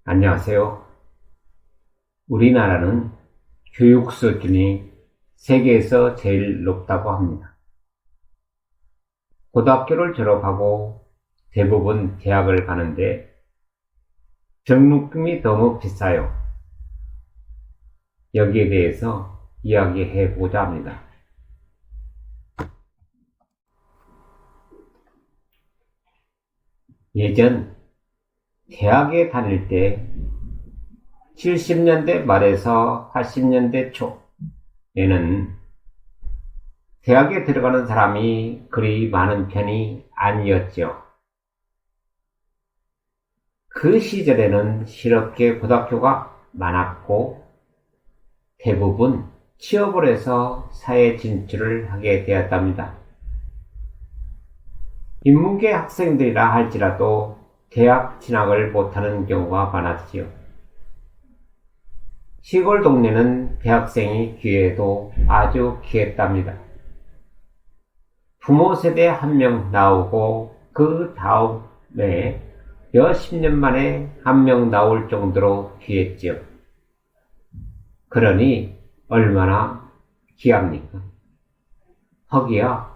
안녕하세요. 우리나라는 교육 수준이 세계에서 제일 높다고 합니다. 고등학교를 졸업하고 대부분 대학을 가는데 등록금이 너무 비싸요. 여기에 대해서 이야기해 보자 합니다. 예전 대학에 다닐 때 70년대 말에서 80년대 초에는 대학에 들어가는 사람이 그리 많은 편이 아니었죠. 그 시절에는 실업계 고등학교가 많았고 대부분 취업을 해서 사회 진출을 하게 되었답니다. 인문계 학생들이라 할지라도 대학 진학을 못하는 경우가 많았지요. 시골 동네는 대학생이 귀해도 아주 귀했답니다. 부모 세대 한 명 나오고 그 다음에 몇십 년 만에 한 명 나올 정도로 귀했지요. 그러니 얼마나 귀합니까? 거기야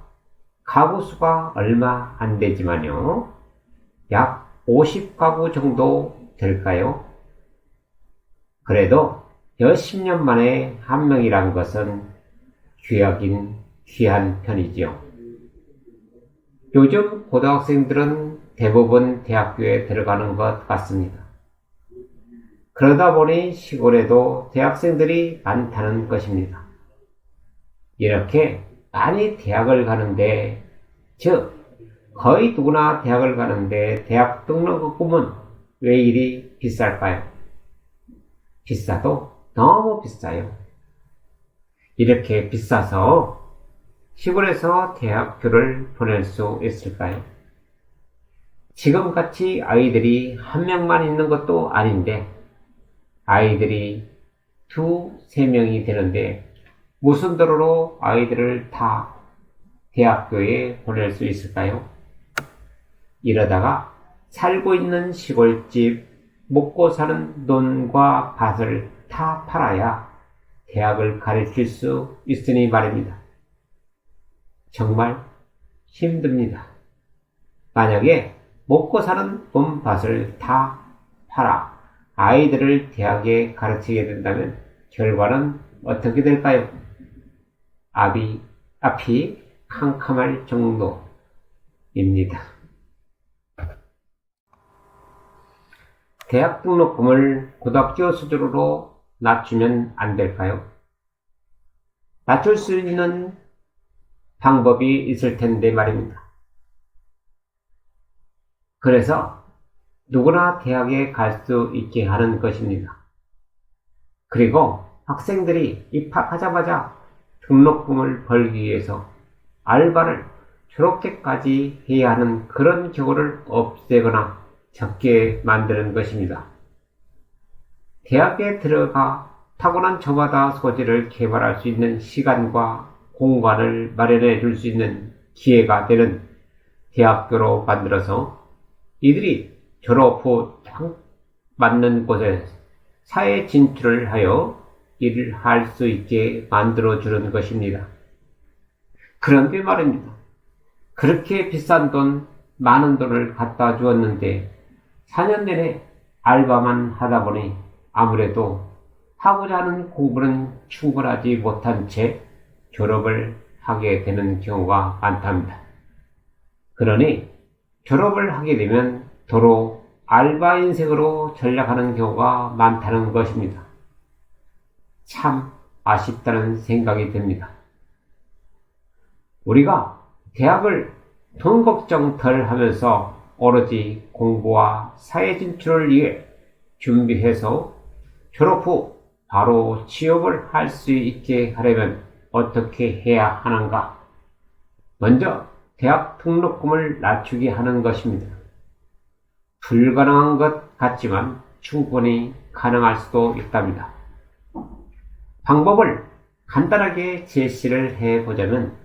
가구 수가 얼마 안 되지만요. 약 50가구 정도 될까요? 그래도 몇십 년 만에 한 명이란 것은 귀하긴 귀한 편이지요. 요즘 고등학생들은 대부분 대학교에 들어가는 것 같습니다. 그러다 보니 시골에도 대학생들이 많다는 것입니다. 이렇게 많이 대학을 가는데, 즉 거의 누구나 대학을 가는데 대학 등록금은 왜 이리 비쌀까요? 비싸도 너무 비싸요. 이렇게 비싸서 시골에서 대학교를 보낼 수 있을까요? 지금같이 아이들이 한 명만 있는 것도 아닌데 아이들이 세 명이 되는데 무슨 도로로 아이들을 다 대학교에 보낼 수 있을까요? 이러다가 살고 있는 시골집 먹고 사는 돈과 밭을 다 팔아야 대학을 가르칠 수 있으니 말입니다. 정말 힘듭니다. 만약에 먹고 사는 돈 밭을 다 팔아 아이들을 대학에 가르치게 된다면 결과는 어떻게 될까요? 앞이 캄캄할 정도입니다. 대학 등록금을 고등학교 수준으로 낮추면 안 될까요? 낮출 수 있는 방법이 있을 텐데 말입니다. 그래서 누구나 대학에 갈 수 있게 하는 것입니다. 그리고 학생들이 입학하자마자 등록금을 벌기 위해서 알바를 저렇게까지 해야 하는 그런 경우를 없애거나 적게 만드는 것입니다. 대학에 들어가 타고난 저마다 소질을 개발할 수 있는 시간과 공간을 마련해 줄 수 있는 기회가 되는 대학교로 만들어서 이들이 졸업 후 딱 맞는 곳에 사회 진출을 하여 일을 할 수 있게 만들어 주는 것입니다. 그런데 말입니다. 그렇게 비싼 돈, 많은 돈을 갖다 주었는데 4년 내내 알바만 하다 보니 아무래도 하고자 하는 공부는 충분하지 못한 채 졸업을 하게 되는 경우가 많답니다. 그러니 졸업을 하게 되면 도로 알바 인생으로 전락하는 경우가 많다는 것입니다. 참 아쉽다는 생각이 듭니다. 우리가 대학을 돈 걱정 덜 하면서 오로지 공부와 사회 진출을 위해 준비해서 졸업 후 바로 취업을 할 수 있게 하려면 어떻게 해야 하는가? 먼저 대학 등록금을 낮추게 하는 것입니다. 불가능한 것 같지만 충분히 가능할 수도 있답니다. 방법을 간단하게 제시를 해보자면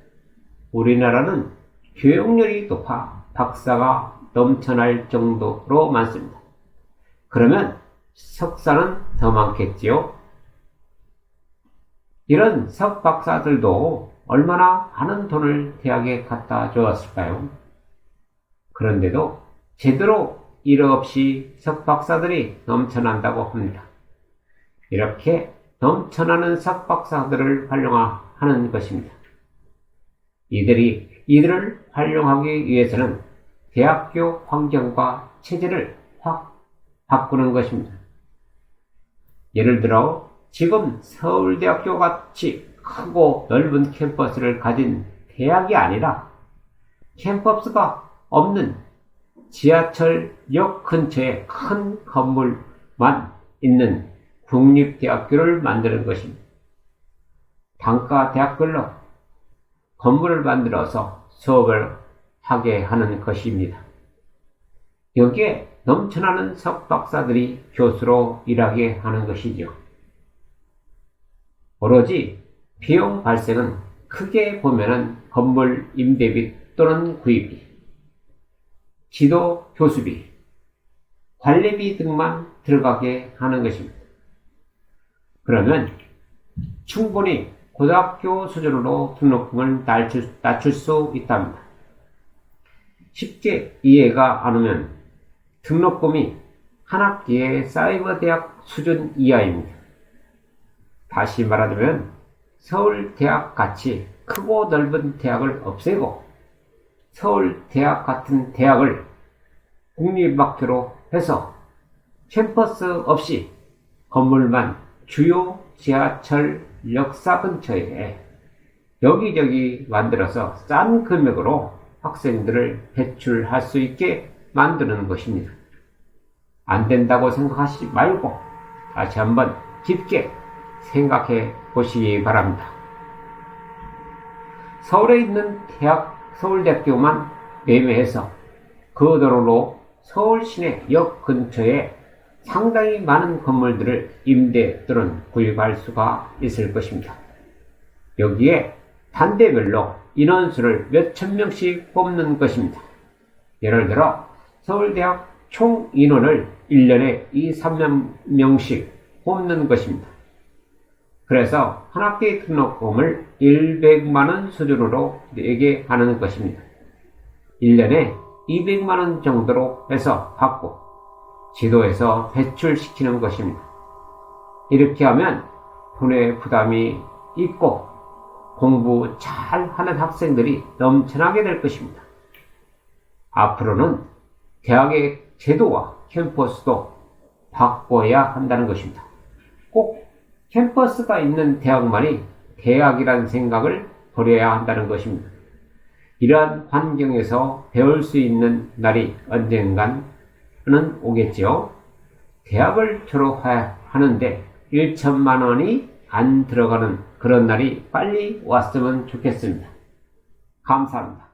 우리나라는 교육열이 높아 박사가 넘쳐날 정도로 많습니다. 그러면 석사는 더 많겠지요. 이런 석박사들도 얼마나 많은 돈을 대학에 갖다 주었을까요? 그런데도 제대로 일 없이 석박사들이 넘쳐난다고 합니다. 이렇게 넘쳐나는 석박사들을 활용하는 것입니다. 이들을 활용하기 위해서는 대학교 환경과 체제를 확 바꾸는 것입니다. 예를 들어 지금 서울대학교 같이 크고 넓은 캠퍼스를 가진 대학이 아니라 캠퍼스가 없는 지하철역 근처에 큰 건물만 있는 국립대학교를 만드는 것입니다. 단과 대학별로 건물을 만들어서 수업을 하게 하는 것입니다. 여기에 넘쳐나는 석박사들이 교수로 일하게 하는 것이죠. 오로지 비용 발생은 크게 보면은 건물 임대비 또는 구입비, 지도 교수비, 관리비 등만 들어가게 하는 것입니다. 그러면 충분히 고등학교 수준으로 등록금을 낮출 수 있답니다. 쉽게 이해가 안 오면 등록금이 한 학기에 사이버대학 수준 이하입니다. 다시 말하자면 서울대학 같이 크고 넓은 대학을 없애고 서울대학 같은 대학을 국립학교로 해서 캠퍼스 없이 건물만 주요 지하철 역사 근처에 여기저기 만들어서 싼 금액으로 학생들을 배출할 수 있게 만드는 것입니다. 안 된다고 생각하시지 말고 다시 한번 깊게 생각해 보시기 바랍니다. 서울에 있는 서울대학교만 매매해서 그 돈으로 서울 시내 역 근처에 상당히 많은 건물들을 임대 또는 구입할 수가 있을 것입니다. 여기에 단대별로 인원수를 몇천 명씩 뽑는 것입니다. 예를 들어 서울대학 총 인원을 1년에 2-3명씩 뽑는 것입니다. 그래서 한 학기 등록금을 100만원 수준으로 내게 하는 것입니다. 1년에 200만원 정도로 해서 받고 지도에서 배출시키는 것입니다. 이렇게 하면 돈의 부담이 있고 공부 잘 하는 학생들이 넘쳐나게 될 것입니다. 앞으로는 대학의 제도와 캠퍼스도 바꿔야 한다는 것입니다. 꼭 캠퍼스가 있는 대학만이 대학이라는 생각을 버려야 한다는 것입니다. 이러한 환경에서 배울 수 있는 날이 언젠가는 오겠지요. 대학을 졸업하는데 1천만 원이 안 들어가는 그런 날이 빨리 왔으면 좋겠습니다. 감사합니다.